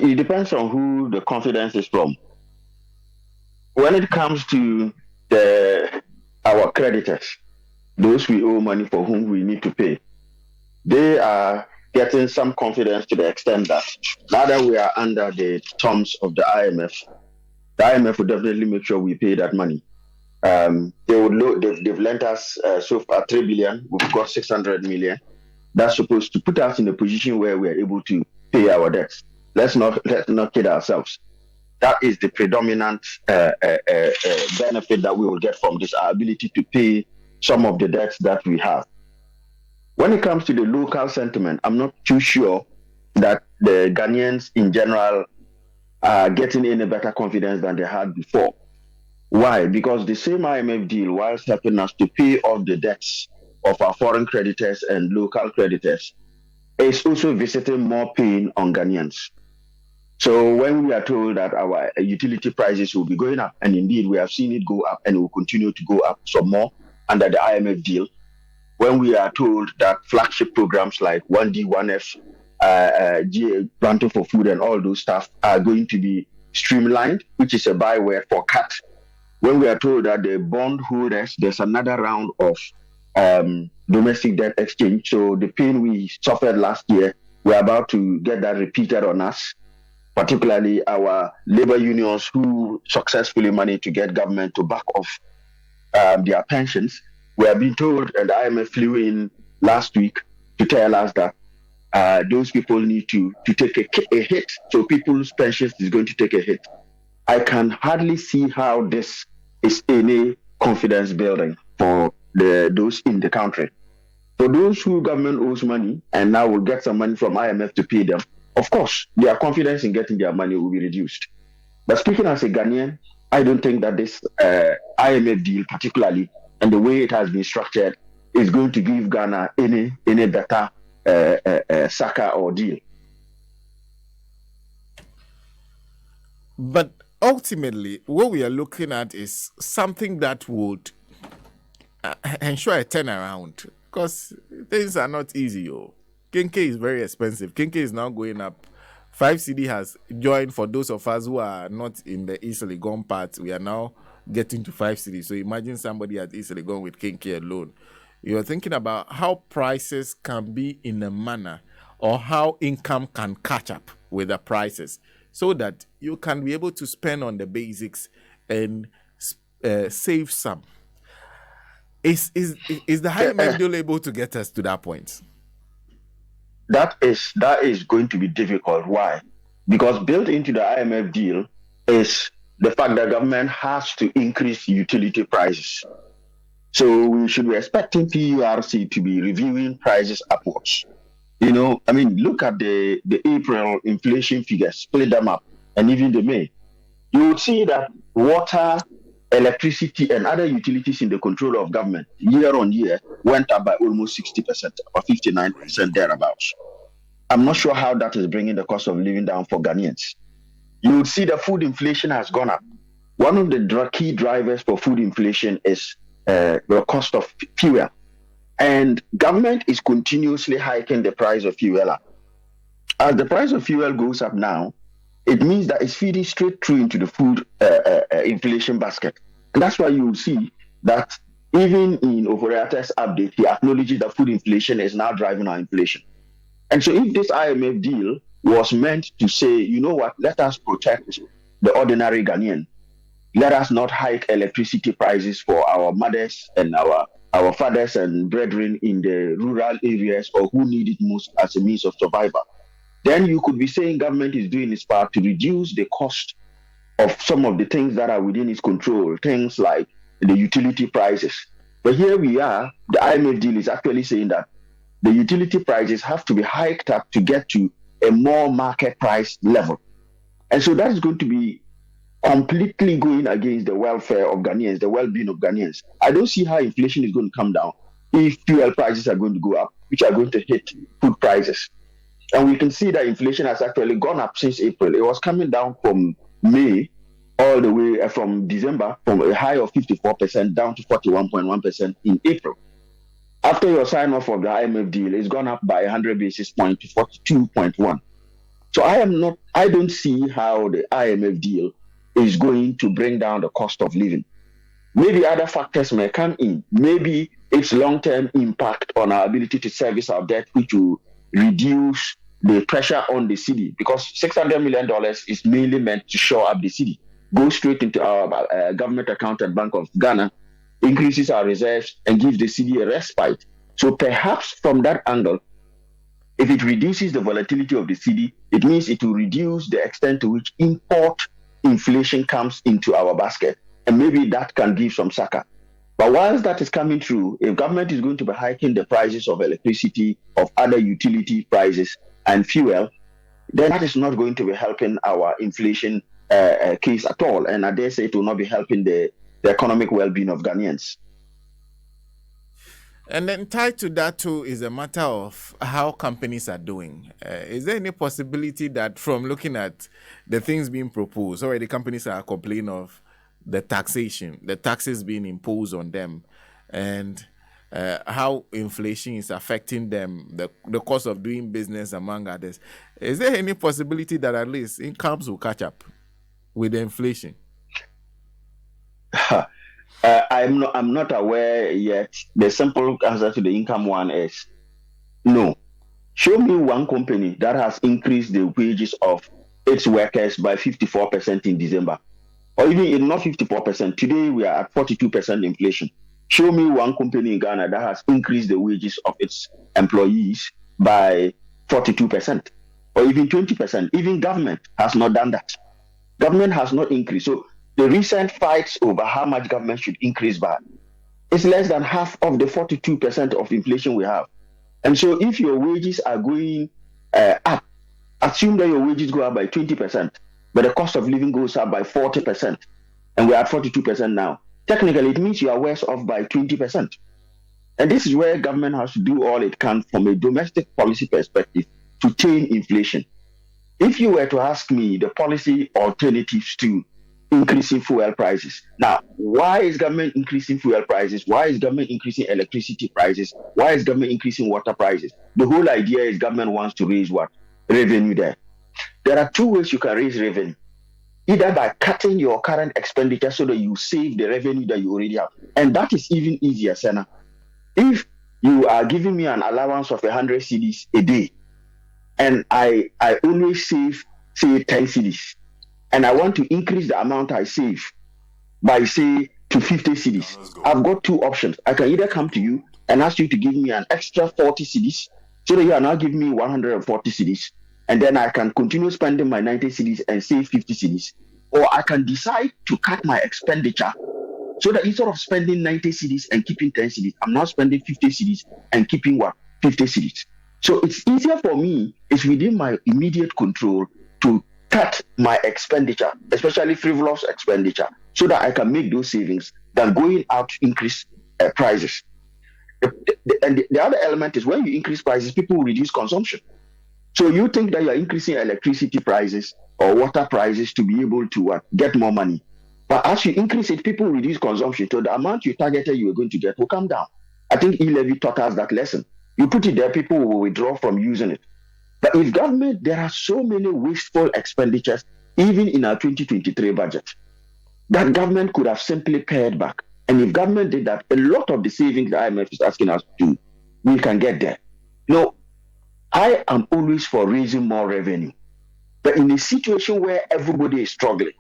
it depends on who the confidence is from. When it comes to the our creditors, those we owe money for whom we need to pay, they are getting some confidence to the extent that now that we are under the terms of the IMF will definitely make sure we pay that money. They've lent us so far 3 billion. We've got 600 million. That's supposed to put us in a position where we are able to pay our debts. Let's not kid ourselves. That is the predominant benefit that we will get from this, our ability to pay some of the debts that we have. When it comes to the local sentiment, I'm not too sure that the Ghanaians in general are getting any better confidence than they had before. Why? Because the same IMF deal, whilst helping us to pay off the debts of our foreign creditors and local creditors, is also visiting more pain on Ghanaians. So when we are told that our utility prices will be going up, and indeed we have seen it go up and it will continue to go up some more under the IMF deal, when we are told that flagship programs like 1D, 1F, granting for food and all those stuff are going to be streamlined, which is a byword for cut. When we are told that the bond holders, there's another round of domestic debt exchange. So the pain we suffered last year, we're about to get that repeated on us, particularly our labor unions who successfully managed to get government to back off their pensions. We have been told, and the IMF flew in last week to tell us that those people need to take a hit. So people's pensions is going to take a hit. I can hardly see how this is any confidence building for those in the country. For those who government owes money and now will get some money from IMF to pay them, of course, their confidence in getting their money will be reduced. But speaking as a Ghanaian, I don't think that this IMF deal, particularly, and the way it has been structured, is going to give Ghana any better sucker or deal. But ultimately, what we are looking at is something that would ensure a turnaround, because things are not easy. Kenke is very expensive. Kenke is now going up. 5CD has joined. For those of us who are not in the East Legon part, we are now getting to 5CD. So imagine somebody at East Legon with Kenke alone. You're thinking about how prices can be in a manner, or how income can catch up with the prices, so that you can be able to spend on the basics and save some. Is the IMF deal able to get us to that point? That is going to be difficult. Why? Because built into the IMF deal is the fact that government has to increase utility prices. So we should be expecting PURC to be reviewing prices upwards. Look at the April inflation figures, split them up, and even the May. You would see that water, electricity, and other utilities in the control of government year on year went up by almost 60% or 59% thereabouts. I'm not sure how that is bringing the cost of living down for Ghanaians. You would see that food inflation has gone up. One of the key drivers for food inflation is the cost of fuel. And government is continuously hiking the price of fuel up. As the price of fuel goes up now, it means that it's feeding straight through into the food inflation basket. And that's why you will see that even in Oforiate's update, he acknowledges that food inflation is now driving our inflation. And so if this IMF deal was meant to say, you know what, let us protect the ordinary Ghanaian, let us not hike electricity prices for our mothers and our fathers and brethren in the rural areas, or who need it most as a means of survival, then you could be saying government is doing its part to reduce the cost of some of the things that are within its control, things like the utility prices. But here we are, the IMF deal is actually saying that the utility prices have to be hiked up to get to a more market price level. And so that is going to be completely going against the welfare of Ghanaians, the well-being of Ghanaians. I don't see how inflation is going to come down if fuel prices are going to go up, which are going to hit food prices. And we can see that inflation has actually gone up since April. It was coming down from May all the way from December, from a high of 54% down to 41.1% in April. After your sign-off of the IMF deal, it's gone up by 100 basis points to 42.1. So I I don't see how the IMF deal is going to bring down the cost of living. Maybe other factors may come in. Maybe its long-term impact on our ability to service our debt, which will reduce the pressure on the city, because $600 million is mainly meant to shore up the city, go straight into our government account at Bank of Ghana, increases our reserves, and gives the city a respite. So perhaps from that angle, if it reduces the volatility of the cedi, it means it will reduce the extent to which import inflation comes into our basket. And maybe that can give some succor. But whilst that is coming through, if government is going to be hiking the prices of electricity, of other utility prices, and fuel, then that is not going to be helping our inflation case at all. And I dare say it will not be helping the economic well-being of Ghanaians. And then tied to that too is a matter of how companies are doing. Is there any possibility that from looking at the things being proposed, already companies are complaining of the taxation, the taxes being imposed on them, and how inflation is affecting them, the cost of doing business among others. Is there any possibility that at least incomes will catch up with the inflation? I'm not aware yet. The simple answer to the income one is no. Show me one company that has increased the wages of its workers by 54% in December. Or even not 54%. Today we are at 42% inflation. Show me one company in Ghana that has increased the wages of its employees by 42% or even 20%. Even government has not done that. Government has not increased. So the recent fights over how much government should increase by is less than half of the 42% of inflation we have. And so if your wages are going up, assume that your wages go up by 20%, but the cost of living goes up by 40%, and we're at 42% now. Technically, it means you are worse off by 20%. And this is where government has to do all it can from a domestic policy perspective to tame inflation. If you were to ask me the policy alternatives to increasing fuel prices. Now, why is government increasing fuel prices? Why is government increasing electricity prices? Why is government increasing water prices? The whole idea is government wants to raise what? Revenue there. There are two ways you can raise revenue. Either by cutting your current expenditure so that you save the revenue that you already have. And that is even easier, Senna. If you are giving me an allowance of 100 cedis a day, and I always save, say, 10 cedis, and I want to increase the amount I save by, say, to 50 cedis, I've got two options. I can either come to you and ask you to give me an extra 40 cedis, so that you are now giving me 140 cedis, and then I can continue spending my 90 cedis and save 50 cedis. Or I can decide to cut my expenditure so that instead of spending 90 cedis and keeping 10 cedis, I'm now spending 50 cedis and keeping what? 50 cedis. So it's easier for me, it's within my immediate control to cut my expenditure, especially frivolous expenditure, so that I can make those savings than going out to increase prices. And the other element is when you increase prices, people will reduce consumption. So you think that you're increasing electricity prices or water prices to be able to get more money. But as you increase it, people reduce consumption. So the amount you targeted you were going to get will come down. I think e-levy taught us that lesson. You put it there, people will withdraw from using it. But if government, there are so many wasteful expenditures, even in our 2023 budget, that government could have simply pared back. And if government did that, a lot of the savings the IMF is asking us to do, we can get there. No, I am always for raising more revenue. But in a situation where everybody is struggling,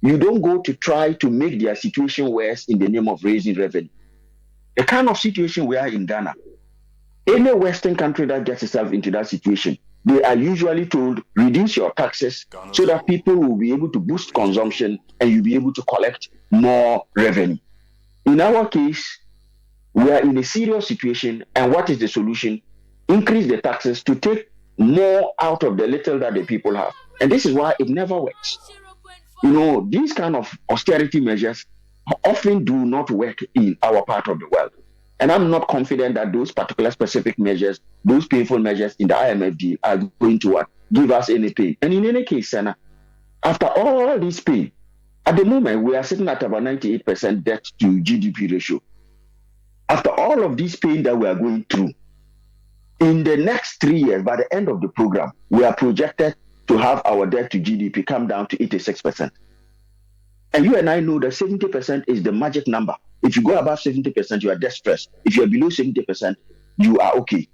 you don't go to try to make their situation worse in the name of raising revenue. The kind of situation we are in Ghana, any Western country that gets itself into that situation, they are usually told, reduce your taxes so that people will be able to boost consumption and you'll be able to collect more revenue. In our case, we are in a serious situation, and what is the solution? Increase the taxes to take more out of the little that the people have. And this is why it never works. You know, these kind of austerity measures often do not work in our part of the world. And I'm not confident that those particular specific measures, those painful measures in the IMF deal are going to give us any pain. And in any case, Senna, after all this pain, at the moment, we are sitting at about 98% debt to GDP ratio. After all of this pain that we are going through, in the next 3 years, by the end of the program, we are projected to have our debt to GDP come down to 86%. And you and I know that 70% is the magic number. If you go above 70%, you are debt stressed. If you are below 70%, you are okay.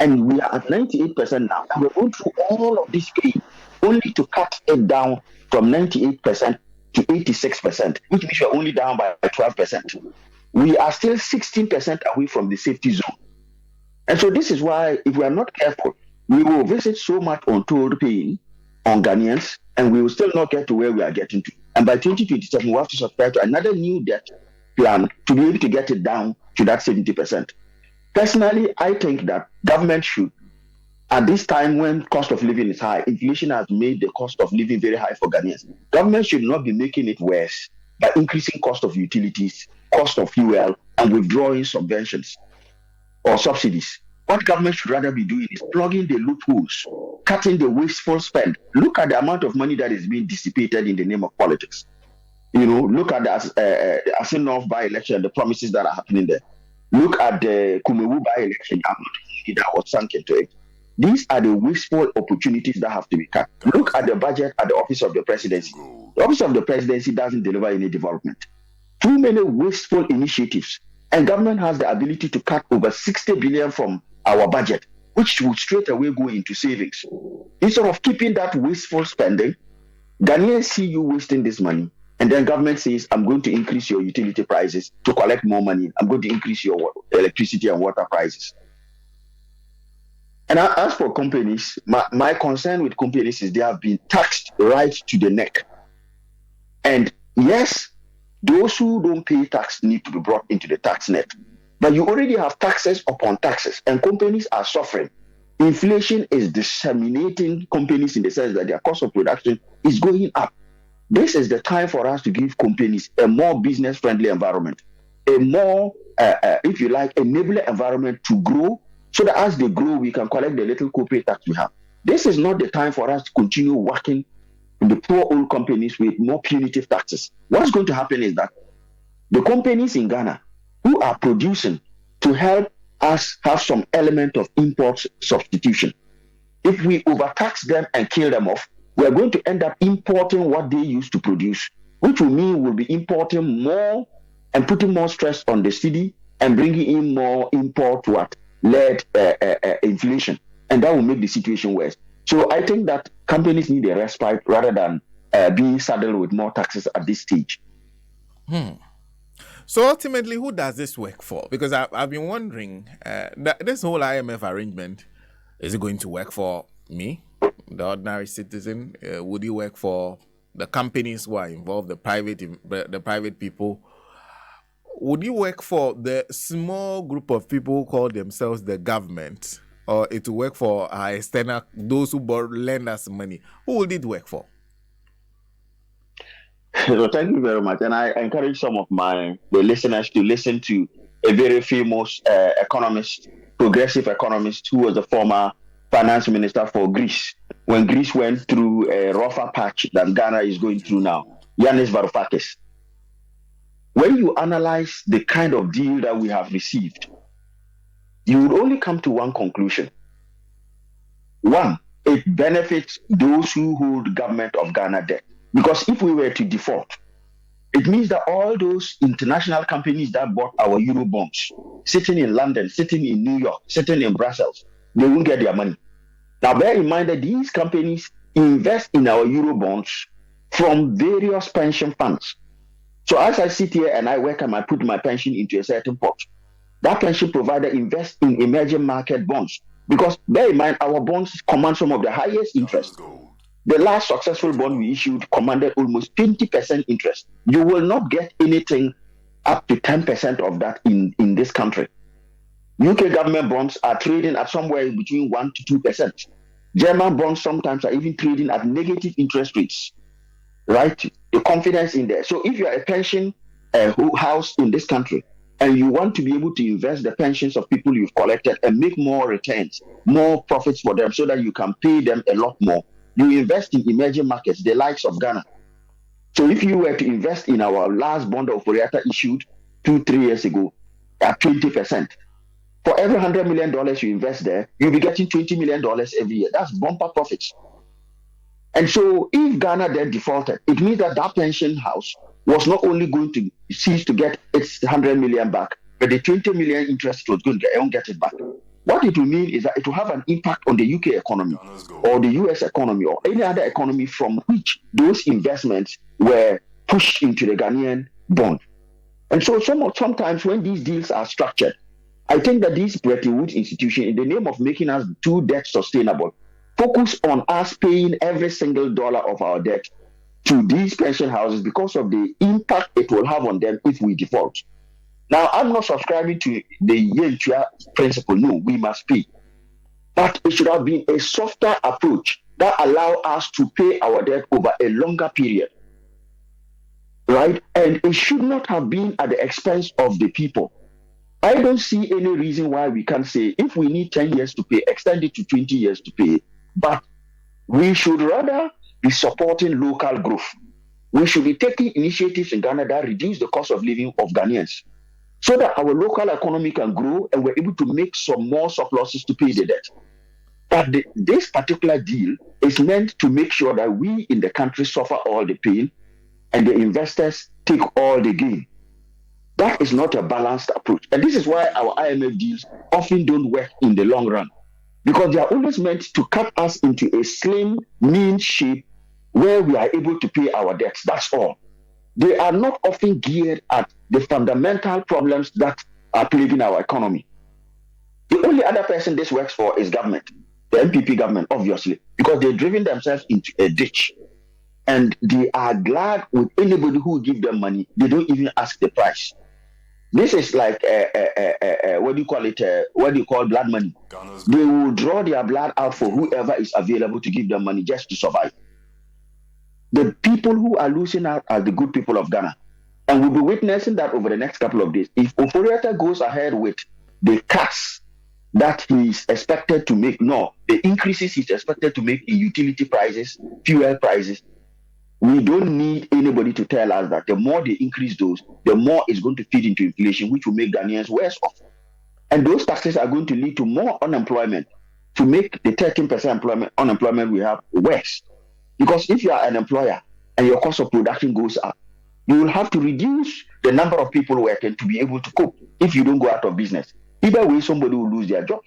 And we are at 98% now. We're going through all of this pain only to cut it down from 98% to 86%, which means we're only down by 12%. We are still 16% away from the safety zone. And so this is why, if we are not careful, we will visit so much untold pain on Ghanaians, and we will still not get to where we are getting to. And by 2027, we have to subscribe to another new debt plan to be able to get it down to that 70%. Personally, I think that government should, at this time when cost of living is high, inflation has made the cost of living very high for Ghanaians. Government should not be making it worse by increasing cost of utilities, cost of fuel, and withdrawing subventions or subsidies. What government should rather be doing is plugging the loopholes, cutting the wasteful spend. Look at the amount of money that is being dissipated in the name of politics. Look at the Asin by-election, the promises that are happening there. Look at the Kumewu by-election, that was sunk into it. These are the wasteful opportunities that have to be cut. Look at the budget at the Office of the Presidency. The Office of the Presidency doesn't deliver any development. Too many wasteful initiatives. And government has the ability to cut over 60 billion from our budget, which will straight away go into savings. Instead of keeping that wasteful spending, Ghanaians see you wasting this money, and then government says, I'm going to increase your utility prices to collect more money. I'm going to increase your electricity and water prices. And as for companies, my concern with companies is they have been taxed right to the neck. And yes, those who don't pay tax need to be brought into the tax net. But you already have taxes upon taxes, and companies are suffering. Inflation is disseminating companies in the sense that their cost of production is going up. This is the time for us to give companies a more business-friendly environment, a more, if you like, enabler environment to grow, so that as they grow, we can collect the little corporate tax we have. This is not the time for us to continue working the poor old companies with more punitive taxes. What's going to happen is that the companies in Ghana who are producing to help us have some element of import substitution, if we overtax them and kill them off, we're going to end up importing what they used to produce, which will mean we'll be importing more and putting more stress on the city and bringing in more import-led inflation. And that will make the situation worse. So I think that companies need a respite rather than being saddled with more taxes at this stage. So ultimately, who does this work for? Because I've been wondering, this whole IMF arrangement, is it going to work for me, the ordinary citizen? Would it work for the companies who are involved, the private people? Would it work for the small group of people who call themselves the government? Or it will work for our external, those who lend us money? Who will it work for? So thank you very much. And I encourage some of the listeners to listen to a very famous economist, progressive economist, who was the former finance minister for Greece, when Greece went through a rougher patch that Ghana is going through now, Yanis Varoufakis. When you analyze the kind of deal that we have received, you would only come to one conclusion. One, it benefits those who hold government of Ghana debt. Because if we were to default, it means that all those international companies that bought our Euro bonds, sitting in London, sitting in New York, sitting in Brussels, they won't get their money. Now, bear in mind that these companies invest in our Euro bonds from various pension funds. So as I sit here and I work and I put my pension into a certain pot, that pension provider invests in emerging market bonds. Because bear in mind, our bonds command some of the highest interest. The last successful bond we issued commanded almost 20% interest. You will not get anything up to 10% of that in this country. UK government bonds are trading at somewhere between 1 to 2%. German bonds sometimes are even trading at negative interest rates, right? The confidence in there. So if you are a pension house in this country and you want to be able to invest the pensions of people you've collected and make more returns, more profits for them so that you can pay them a lot more, you invest in emerging markets, the likes of Ghana. So if you were to invest in our last bond of Oriata issued 2-3 years ago at 20%, for every $100 million you invest there, you'll be getting $20 million every year. That's bumper profits. And so if Ghana then defaulted, it means that that pension house was not only going to cease to get its 100 million back, but the 20 million interest was going to get it back. What it will mean is that it will have an impact on the UK economy or the US economy or any other economy from which those investments were pushed into the Ghanaian bond. And so sometimes when these deals are structured, I think that these Bretton Woods institutions, in the name of making us too debt sustainable, focus on us paying every single dollar of our debt to these pension houses because of the impact it will have on them if we default. Now, I'm not subscribing to the Yentua principle. No, we must pay. But it should have been a softer approach that allows us to pay our debt over a longer period. Right? And it should not have been at the expense of the people. I don't see any reason why we can't say if we need 10 years to pay, extend it to 20 years to pay. But we should rather be supporting local growth. We should be taking initiatives in Ghana that reduce the cost of living of Ghanaians so that our local economy can grow and we're able to make some more surpluses to pay the debt. But this particular deal is meant to make sure that we in the country suffer all the pain and the investors take all the gain. That is not a balanced approach. And this is why our IMF deals often don't work in the long run, because they are always meant to cut us into a slim, mean shape where we are able to pay our debts. That's all. They are not often geared at the fundamental problems that are plaguing our economy. The only other person this works for is government, the MPP government, obviously, because they've driven themselves into a ditch. And they are glad with anybody who will give them money. They don't even ask the price. This is like what do you call it? What do you call blood money? They will draw their blood out for whoever is available to give them money just to survive. The people who are losing out are the good people of Ghana. And we'll be witnessing that over the next couple of days. If Oforiatta goes ahead with the cuts that he's expected to make, no, the increases he's expected to make in utility prices, fuel prices, we don't need anybody to tell us that the more they increase those, the more it's going to feed into inflation, which will make Ghanaians worse off. And those taxes are going to lead to more unemployment, to make the 13% unemployment we have worse. Because if you are an employer and your cost of production goes up, you will have to reduce the number of people working to be able to cope if you don't go out of business. Either way, somebody will lose their job.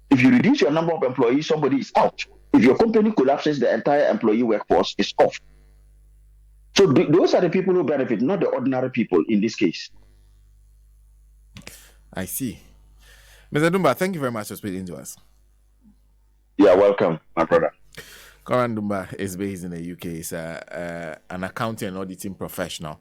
If you reduce your number of employees, somebody is out. If your company collapses, the entire employee workforce is off. So those are the people who benefit, not the ordinary people in this case. I see. Mr. Dumbah, thank you very much for speaking to us. You are welcome, my brother. Conrad Dumbah is based in the UK. He's an accounting and auditing professional.